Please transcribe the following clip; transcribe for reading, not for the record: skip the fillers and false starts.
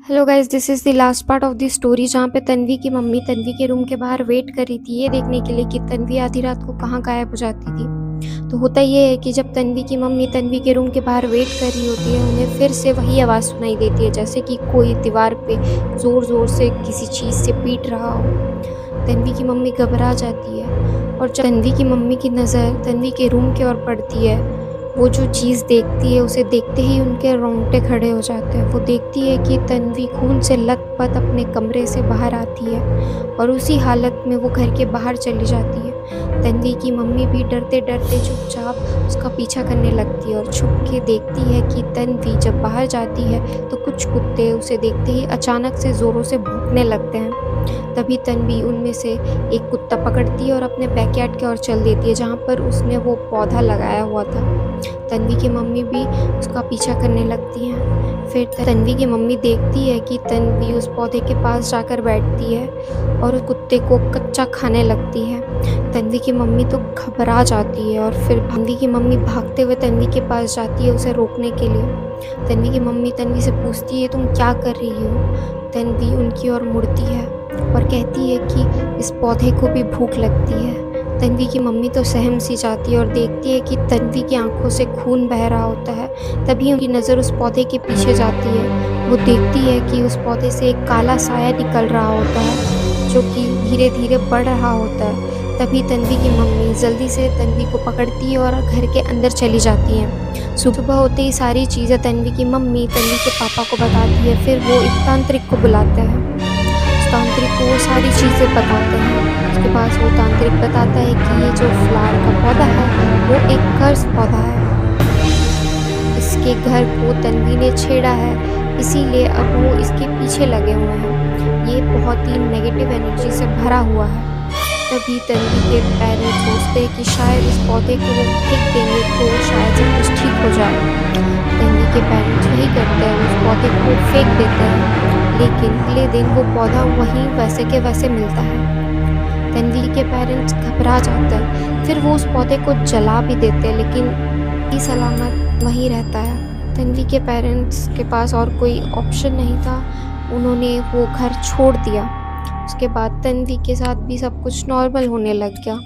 Hello guys, this is the last part of the story जहाँ पे तन्वी की mummy Tanvi के रूम के बाहर वेट कर रही थी ये देखने के लिए कि तन्वी आधी रात को कहाँ गायब हो जाती थी। तो होता ये है कि जब तन्वी की मम्मी तन्वी के रूम के बाहर वेट कर रही होती है, उन्हें फिर से वही आवाज़ सुनाई देती है, जैसे कि कोई दीवार पे ज़ोर-ज़ोर से किसी चीज़ से पीट रहा हो। तन्वी की मम्मी घबरा जाती है और जब तन्वी की मम्मी की नज़र तन्वी के रूम की ओर पड़ती है, वो जो चीज़ देखती है उसे देखते ही उनके रोंगटे खड़े हो जाते हैं। वो देखती है कि तन्वी खून से लथपथ अपने कमरे से बाहर आती है और उसी हालत में वो घर के बाहर चली जाती है। तन्वी की मम्मी भी डरते-डरते चुपचाप उसका पीछा करने लगती है और छुप के देखती है कि तन्वी जब बाहर जाती है तो कुछ कुत्ते उसे देखते ही अचानक से ज़ोरों से भौंकने लगते हैं। तभी तन्वी उनमें से एक कुत्ता पकड़ती है और अपने बैकयार्ड की ओर चल देती है, जहाँ पर उसने वो पौधा लगाया हुआ था। तन्वी की मम्मी भी उसका पीछा करने लगती हैं। फिर तन्वी की मम्मी देखती है कि तन्वी उस पौधे के पास जाकर बैठती है और उस कुत्ते को कच्चा खाने लगती है। तन्वी की मम्मी तो घबरा जाती है और फिर तन्वी की मम्मी भागते हुए तन्वी के पास जाती है उसे रोकने के लिए। तन्वी की मम्मी तन्वी से पूछती है, तुम क्या कर रही हो? तन्वी उनकी ओर मुड़ती है और कहती है कि इस पौधे को भी भूख लगती है। तन्वी की मम्मी तो सहम सी जाती है और देखती है कि तन्वी की आंखों से खून बह रहा होता है। तभी उनकी नज़र उस पौधे के पीछे जाती है। वो देखती है कि उस पौधे से एक काला साया निकल रहा होता है, जो कि धीरे-धीरे बढ़ रहा होता है। तभी तन्वी की मम्मी जल्दी से तन्वी को पकड़ती है और घर के अंदर चली जाती हैं। सुबह होते ही सारी चीज़ें तन्वी की मम्मी तन्वी के पापा को बताती है। फिर वो एक तांत्रिक को बुलाते हैं। उस तांत्रिक को वो सारी चीज़ें बताते हैं। उसके बाद वो तांत्रिक बताता है कि ये जो फ्लावर का पौधा है वो एक कर्स पौधा है। इसके घर को तन्वी ने छेड़ा है, इसीलिए अब वो इसके पीछे लगे हुए हैं। ये बहुत ही नेगेटिव एनर्जी से भरा हुआ है। तभी तन्वी के पेरेंट्स सोचते हैं कि शायद इस पौधे को वो फेंक देंगे तो शायद सब कुछ ठीक हो जाए। तन्वी के पेरेंट्स वही करते हैं, उस पौधे को फेंक देते हैं, लेकिन अगले दिन वो पौधा वहीं वैसे के वैसे मिलता है। तन्वी के पेरेंट्स घबरा जाते हैं। फिर वो उस पौधे को जला भी देते हैं, लेकिन ये सलामत वहीं रहता है। तन्वी के पेरेंट्स के पास और कोई ऑप्शन नहीं था, उन्होंने वो घर छोड़ दिया। उसके बाद तन्वी के साथ भी सब कुछ नॉर्मल होने लग गया।